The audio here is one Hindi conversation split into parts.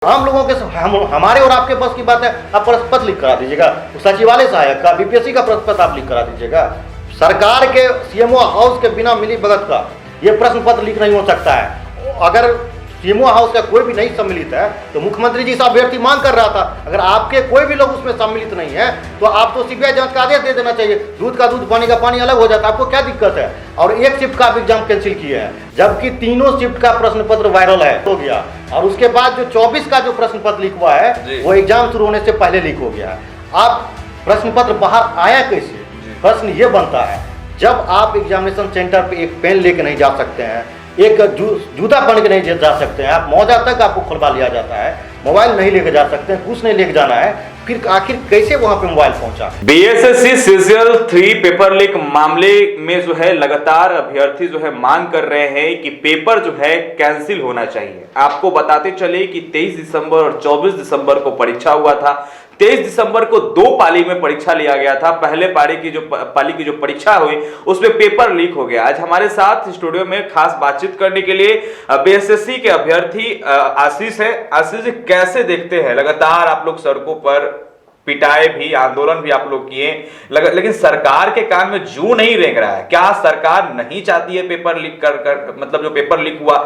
आम लोगों के हमारे और आपके बस की बात है। आप प्रश्न पत्र लीक करा दीजिएगा, सचिवालय सहायक का, बीपीएससी का प्रश्न पत्र आप लीक करा दीजिएगा। सरकार के सीएमओ हाउस के बिना मिली भगत का ये प्रश्न पत्र लीक नहीं हो सकता है। अगर सीएमओ हाउस का कोई भी नहीं सम्मिलित है तो मुख्यमंत्री जी से अभ्यर्थी मांग कर रहा था, अगर आपके कोई भी लोग उसमें सम्मिलित नहीं है तो आप तो सीबीआई जांच का आदेश दे देना चाहिए। दूध का दूध पानी का पानी अलग हो जाता, आपको क्या दिक्कत है? और एक शिफ्ट का आप एग्जाम कैंसिल किए हैं, जबकि तीनों शिफ्ट का प्रश्न पत्र वायरल है हो गया। और उसके बाद जो 24 का जो प्रश्न पत्र लीक हुआ है वो एग्जाम शुरू होने से पहले लीक हो गया है। आप प्रश्न पत्र बाहर आया कैसे? प्रश्न ये बनता है, जब आप एग्जामिनेशन सेंटर पे एक पेन लेके नहीं जा सकते हैं, एक जूता पहन के नहीं जा सकते हैं, आप मौजा तक आपको खुलवा लिया जाता है, मोबाइल नहीं लेके जा सकते हैं, कुछ नहीं लेके जाना है, फिर आखिर कैसे वहां पे मोबाइल पहुंचा? बीएसएससी सीजीएल 3 पेपर लीक मामले में जो है लगातार अभ्यर्थी जो है मांग कर रहे हैं कि पेपर जो है कैंसिल होना चाहिए। आपको बताते चले कि 23 दिसंबर और 24 दिसंबर को परीक्षा हुआ था। 23 दिसंबर को 2 पाली में परीक्षा लिया गया था। पहले पाली की जो परीक्षा हुई उसमें पेपर लीक हो गया। आज हमारे साथ स्टूडियो में खास बातचीत करने के लिए बीएसएससी के अभ्यर्थी आशीष है। आशीष जी, कैसे देखते हैं लगातार आप लोग सड़कों पर पिटाए भी, आंदोलन भी आप लोग किए, लेकिन सरकार के कान में जू नहीं रेंग रहा है? क्या सरकार नहीं चाहती है पेपर लीक कर मतलब जो पेपर लीक हुआ,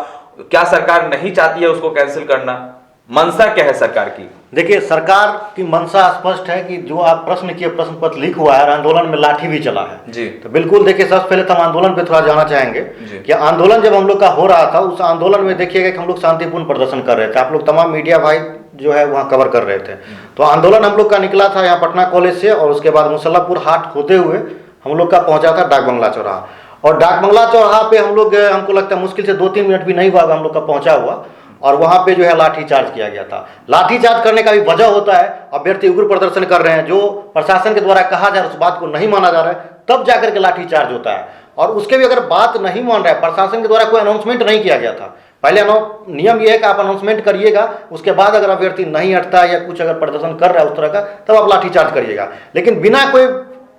क्या सरकार नहीं चाहती है उसको कैंसिल करना? मंशा क्या है सरकार की? देखिए, सरकार की मंशा स्पष्ट है कि जो आप प्रश्न किए, प्रश्न पत्र लीक हुआ है और आंदोलन में लाठी भी चला है जी। तो बिल्कुल देखिए, सबसे पहले तो हम आंदोलन पे थोड़ा जाना चाहेंगे कि आंदोलन जब हम लोग का हो रहा था, उस आंदोलन में देखिएगा कि हम लोग शांतिपूर्ण प्रदर्शन कर रहे थे। आप लोग तमाम मीडिया भाई जो है वहाँ कवर कर रहे थे। तो आंदोलन हम लोग का निकला था यहाँ पटना कॉलेज से, और उसके बाद मुसल्लापुर हाट होते हुए हम लोग का पहुंचा था डाक बंगला चौराहा। और डाक बंगला चौराहा पे हम लोग, हमको लगता है मुश्किल से 2-3 मिनट भी नहीं हुआ हम लोग का पहुंचा हुआ, और वहां पे जो है लाठी चार्ज किया गया था। लाठी चार्ज करने का भी वजह होता है, अभ्यर्थी उग्र प्रदर्शन कर रहे हैं, जो प्रशासन के द्वारा कहा जा रहा है उस बात को नहीं माना जा रहा है, तब जाकर के लाठी चार्ज होता है। और उसके भी अगर बात नहीं मान रहा है, प्रशासन के द्वारा कोई अनाउंसमेंट नहीं किया गया था। पहले नियम यह है कि आप अनाउंसमेंट करिएगा, उसके बाद अगर अभ्यर्थी नहीं हटता है या कुछ अगर प्रदर्शन कर रहा है उस तरह का, तब आप लाठी चार्ज करिएगा। लेकिन बिना कोई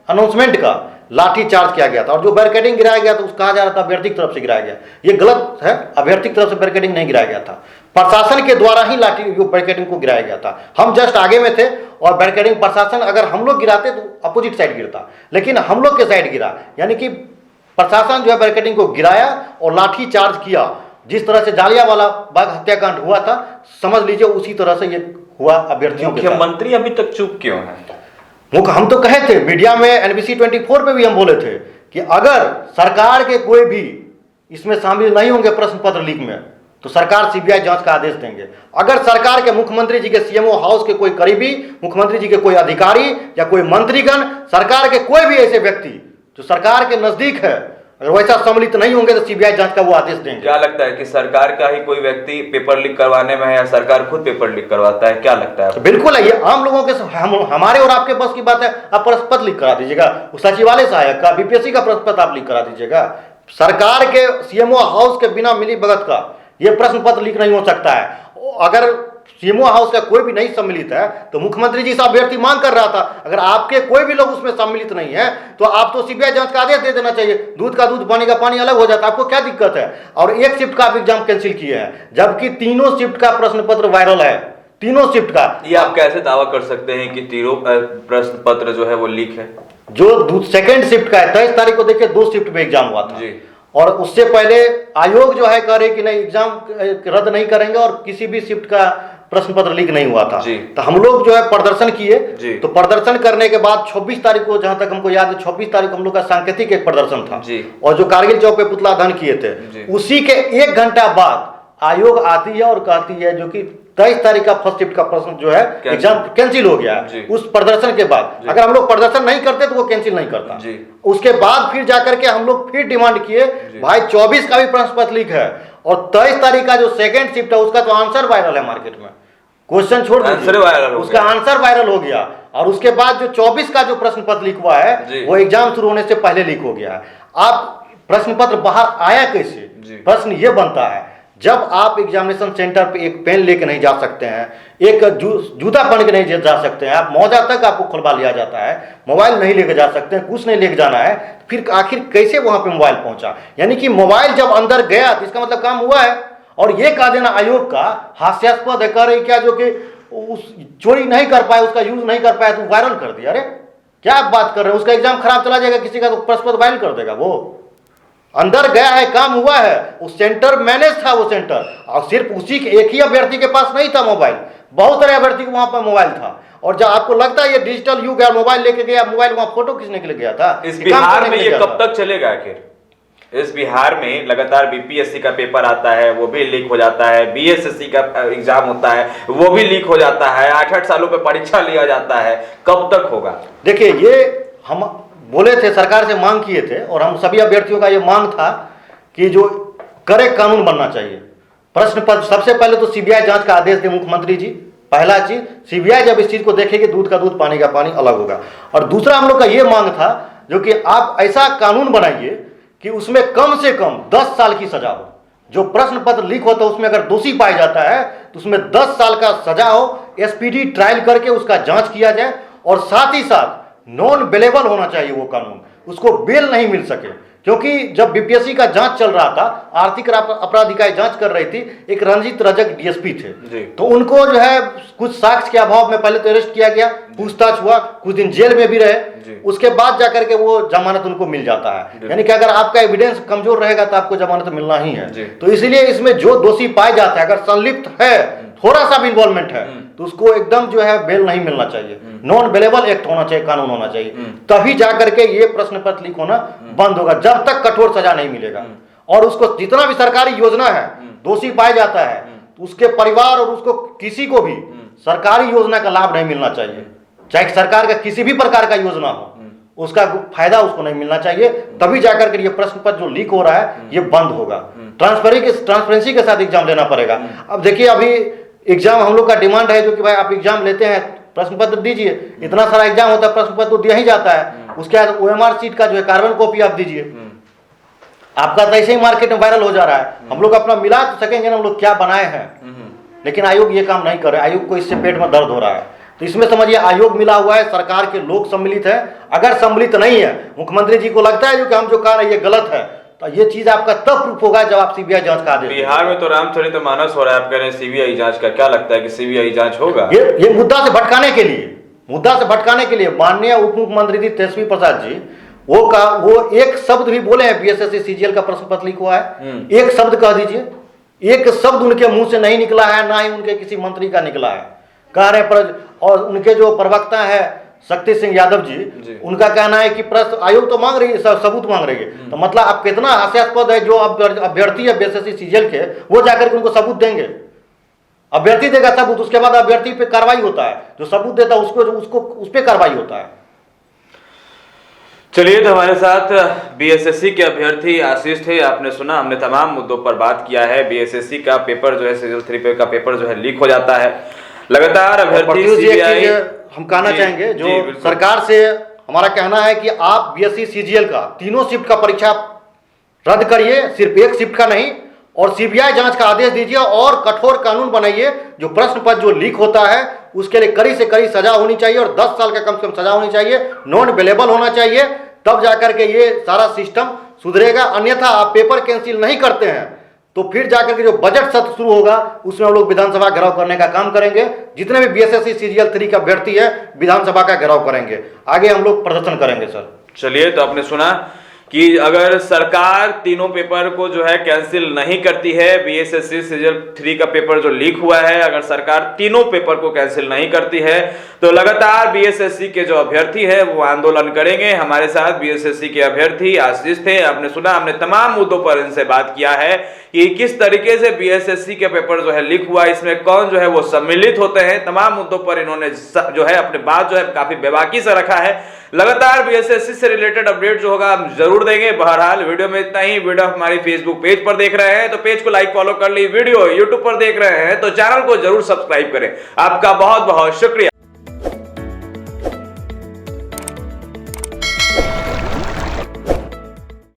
अनाउंसमेंट का लाठी चार्ज किया गया था। और जो बैरिकेडिंग गिराया गया था उस कहा जा रहा था अभ्यर्थी की तरफ से गिराया गया, ये गलत है। अभ्यर्थी की तरफ से बैरिकेडिंग नहीं गिराया गया था, प्रशासन के द्वारा ही लाठी बैरिकेडिंग को गिराया गया था। हम जस्ट आगे में थे और बैरिकेडिंग प्रशासन, अगर हम लोग गिराते तो अपोजिट साइड गिरता, लेकिन हम लोग के साइड गिरा, यानी कि प्रशासन जो है बैरिकेडिंग को गिराया और लाठी चार्ज किया। जिस तरह से जालियांवाला बाग हत्याकांड हुआ था, समझ लीजिए उसी तरह से ये हुआ अभ्यर्थियों के साथ। मुख्यमंत्री अभी तक चुप क्यों है? हम तो कहे थे मीडिया में, NBC 24 पे भी हम बोले थे कि अगर सरकार के कोई भी इसमें शामिल नहीं होंगे प्रश्न पत्र लीक में तो सरकार सीबीआई जांच का आदेश देंगे। अगर सरकार के मुख्यमंत्री जी के सीएमओ हाउस के कोई करीबी, मुख्यमंत्री जी के कोई अधिकारी या कोई मंत्रीगण, सरकार के कोई भी ऐसे व्यक्ति जो सरकार के नजदीक है, अगर वैसा सम्मिलित नहीं होंगे तो सीबीआई जांच का वो आदेश देंगे। क्या लगता है कि सरकार का ही कोई व्यक्ति पेपर लीक करवाने में है या सरकार खुद पेपर लीक करवाता है? क्या लगता है? तो बिल्कुल है, ये आम लोगों के हमारे और आपके बस की बात है। आप प्रश्न पत्र लीक करा दीजिएगा, सचिवालय सहायक का, बीपीएससी का प्रश्न पत्र आप लीक करा दीजिएगा। सरकार के सीएमओ हाउस के बिना मिली भगत का ये प्रश्न पत्र लीक नहीं हो सकता है। अगर सीएमओ हाउस का कोई भी नहीं सम्मिलित है तो मुख्यमंत्री जी से अभ्यर्थी मांग कर रहा था, अगर आपके कोई भी लोग उसमें सम्मिलित नहीं है तो आप तो सीबीआई जांच का आदेश दे देना चाहिए। दूध का दूध पानी का पानी अलग हो जाता, आपको क्या दिक्कत है? और एक शिफ्ट का आप एग्जाम कैंसिल किए हैं, जबकि तीनों शिफ्ट का प्रश्न पत्र वायरल है, तीनों शिफ्ट का। ये आप कैसे दावा कर सकते हैं कि तीनों प्रश्न पत्र जो है वो लीक है? जो सेकेंड शिफ्ट का है, 23 तारीख को देखिए 2 शिफ्ट में एग्जाम हुआ था जी। और उससे पहले आयोग जो है कह रहे कि नहीं, एग्जाम रद्द नहीं करेंगे और किसी भी शिफ्ट का प्रश्न पत्र लीक नहीं हुआ था। तो हम लोग जो है प्रदर्शन किए, तो प्रदर्शन करने के बाद 26 तारीख को, जहां तक हमको याद है, 26 तारीख को हम लोग का सांकेतिक एक प्रदर्शन था और जो कारगिल चौक पे पुतला दहन किए थे, उसी के 1 घंटा बाद आयोग आती है और कहती है जो कि 23 तारीख का फर्स्ट शिफ्ट का प्रश्न जो है एग्जाम कैंसिल हो गया उस प्रदर्शन के बाद। अगर हम लोग प्रदर्शन नहीं करते तो वो कैंसिल नहीं करता। उसके बाद फिर जाकर के हम लोग फिर डिमांड किए, भाई 24 का भी प्रश्न पत्र लीक है और 23 तारीख का जो सेकेंड शिफ्ट है उसका तो आंसर वायरल है मार्केट में, क्वेश्चन छोड़ दीजिए, उसका आंसर वायरल हो गया। और उसके बाद जो 24 का जो प्रश्न पत्र लीक हुआ है वो एग्जाम शुरू होने से पहले लीक हो गया है। आप प्रश्न पत्र बाहर आया कैसे? प्रश्न ये बनता है, जब आप एग्जामिनेशन सेंटर पे एक पेन लेके नहीं जा सकते हैं, एक जूता पहन के नहीं जा सकते हैं, आप मौजा तक आपको खुलवा लिया जाता है, मोबाइल नहीं लेके जा सकते हैं, कुछ नहीं लेके जाना है, फिर आखिर कैसे वहां पे मोबाइल पहुंचा? यानी कि मोबाइल जब अंदर गया तो इसका मतलब काम हुआ है। और ये कह देना आयोग का हास्यास्पद है, कह रही क्या जो कि उस चोरी नहीं कर पाए, उसका यूज नहीं कर पाए तो वायरल कर दिया। अरे क्या आप बात कर रहे हैं, उसका एग्जाम खराब चला जाएगा किसी का तो प्रश्न पत्र वायरल कर देगा। वो अंदर गया है, काम हुआ है, उस सेंटर मैनेज था वो सेंटर, और सिर्फ उसी के एक ही अभ्यर्थी के पास नहीं था मोबाइल, बहुत सारे अभ्यर्थी के वहां पर मोबाइल था। और जब आपको लगता है ये डिजिटल युग है, मोबाइल लेके गया, मोबाइल वहां फोटो खींचने के लिए गया था। इस बिहार में ये कब तक चलेगा आखिर? इस बिहार में लगातार बीपीएससी का पेपर आता है, वो भी लीक हो जाता है, बीएसएससी का एग्जाम होता है, वो भी लीक हो जाता है, 8-8 सालों पे परीक्षा लिया जाता है, कब तक होगा? देखिए, ये हम बोले थे, सरकार से मांग किए थे, और हम सभी अभ्यर्थियों का ये मांग था कि जो करेक्ट कानून बनना चाहिए। प्रश्न पत्र सबसे पहले तो सीबीआई जांच का आदेश दे मुख्यमंत्री जी, पहला चीज। सीबीआई जब इस चीज को देखेगी, दूध का दूध पानी का पानी अलग होगा। और दूसरा हम लोग का ये मांग था जो कि आप ऐसा कानून बनाइए कि उसमें कम से कम 10 साल की सजा हो। जो प्रश्न पत्र लीक होता है उसमें अगर दोषी पाया जाता है तो उसमें 10 साल का सजा हो, एसपीडी ट्रायल करके उसका जांच किया जाए, और साथ ही साथ नॉन बेलेबल होना चाहिए वो कानून, उसको बेल नहीं मिल सके। क्योंकि जब बीपीएससी का जांच चल रहा था, आर्थिक अपराध इकाई जांच कर रही थी, एक रंजीत रजक डीएसपी थे, तो उनको जो है कुछ साक्ष्य के अभाव में पहले तो अरेस्ट किया गया, पूछताछ हुआ, कुछ दिन जेल में भी रहे, उसके बाद जाकर के वो जमानत उनको मिल जाता है। यानी कि अगर आपका एविडेंस कमजोर रहेगा तो आपको जमानत मिलना ही है। तो इसलिए इसमें जो दोषी पाए जाते हैं, अगर संलिप्त है, थोड़ा सा भी इन्वॉल्वमेंट है, तो उसको एकदम जो है बेल नहीं मिलना चाहिए, नॉन बेलेबल एक्ट होना चाहिए, कानून होना चाहिए, तभी जाकर के ये प्रश्न पत्र लीक होना बंद होगा, जब तक कठोर सजा नहीं मिलेगा। और उसको जितना भी सरकारी योजना है, दोषी पाया जाता है तो उसके परिवार और उसको किसी को भी सरकारी योजना का लाभ नहीं मिलना चाहिए, चाहे सरकार का किसी भी प्रकार का योजना हो, उसका फायदा उसको नहीं मिलना चाहिए। तभी जाकर के ये प्रश्न पत्र जो लीक हो रहा है ये बंद होगा। ट्रांसपेरेंसी के साथ एग्जाम लेना पड़ेगा। अब देखिए, अभी एग्जाम हम लोग का डिमांड है जो कि भाई आप एग्जाम लेते हैं, प्रश्न पत्र दीजिए, इतना सारा एग्जाम होता है, प्रश्न पत्र तो दिया ही जाता है, उसके बाद ओएमआर सीट का जो है कार्बन कॉपी आप दीजिए। आपका तो ऐसे ही मार्केट में वायरल हो जा रहा है, हम लोग अपना मिला तो सकेंगे ना हम लोग क्या बनाए हैं, लेकिन आयोग ये काम नहीं कर रहा है। आयोग को इससे पेट में दर्द हो रहा है। तो इसमें समझिए आयोग मिला हुआ है, सरकार के लोग सम्मिलित है। अगर सम्मिलित नहीं है, मुख्यमंत्री जी को लगता है कि हम जो कह रहे हैं ये गलत है, तो ये चीज आपका तब प्रूफ होगा जब आप सीबीआई जांच का आदेश। बिहार में तो रामचरितमानस हो रहा है, आप कह रहे हैं सीबीआई जांच का, क्या लगता है कि सीबीआई जांच होगा? ये मुद्दा से भटकाने के लिए माननीय उप मुख्यमंत्री जी तेजस्वी प्रसाद जी वो एक शब्द भी बोले हैं, बीएसएससी सीजीएल का प्रश्न पत्र लीक हुआ है, एक शब्द कह दीजिए, एक शब्द उनके मुंह से नहीं निकला है, ना ही उनके किसी मंत्री का निकला है। कह रहे पर, और उनके जो प्रवक्ता है शक्ति सिंह यादव जी, उनका कहना है कि प्रश्न आयोग तो मांग रही है, सबूत मांग रही है, तो मतलब आप कितना हास्यास्पद है, जो अभ्यर्थी है बीएसएससी सीजीएल के, वो जाकर के उनको सबूत देंगे। अभ्यर्थी देगा सबूत, उसके बाद अभ्यर्थी पे कार्रवाई होता है, जो सबूत देता है उसको उस पर कार्रवाई होता है। चलिए, तो हमारे साथ बीएसएससी के अभ्यर्थी आशीष थे। आपने सुना, हमने तमाम मुद्दों पर बात किया है। बीएसएससी का पेपर जो है, सीजीएल 3 का पेपर जो है लीक हो जाता है, लगातार अभ्यर्थी सीबीआई। हम कहना चाहेंगे, जो सरकार से हमारा कहना है कि आप बीएससी सीजीएल का तीनों शिफ्ट का परीक्षा रद्द करिए, सिर्फ एक शिफ्ट का नहीं, और सीबीआई जांच का आदेश दीजिए, और कठोर कानून बनाइए। जो प्रश्न पत्र जो लीक होता है उसके लिए कड़ी से कड़ी सजा होनी चाहिए, और 10 साल का कम से कम सजा होनी चाहिए, नॉन बेलेबल होना चाहिए, तब जाकर के ये सारा सिस्टम सुधरेगा। अन्यथा आप पेपर कैंसिल नहीं करते हैं तो फिर जाकर के जो बजट सत्र शुरू होगा उसमें हम लोग विधानसभा घेराव करने का काम करेंगे। जितने भी बीएसएससी सीजीएल 3 का अभ्यर्थी है, विधानसभा का घेराव करेंगे, आगे हम लोग प्रदर्शन करेंगे सर। चलिए, तो आपने सुना कि अगर सरकार तीनों पेपर को जो है कैंसिल नहीं करती है, बीएसएससी सीजीएल 3 का पेपर जो लीक हुआ है, अगर सरकार तीनों पेपर को कैंसिल नहीं करती है, तो लगातार बीएसएससी के जो अभ्यर्थी है वो आंदोलन करेंगे। हमारे साथ बीएसएससी के अभ्यर्थी आशीष थे। आपने सुना, हमने तमाम मुद्दों पर इनसे बात किया है कि किस तरीके से बीएसएससी के पेपर जो है लीक हुआ, इसमें कौन जो है वो सम्मिलित होते हैं। तमाम मुद्दों पर इन्होंने जो है अपने बात जो है काफी बेबाकी से रखा है। लगातार बीएसएससी से रिलेटेड अपडेट जो होगा हम जरूर देंगे। बहरहाल वीडियो में इतना ही। वीडियो हमारी फेसबुक पेज पर देख रहे हैं तो पेज को लाइक फॉलो कर ली, वीडियो यूट्यूब पर देख रहे हैं तो चैनल को जरूर सब्सक्राइब करें। आपका बहुत बहुत शुक्रिया।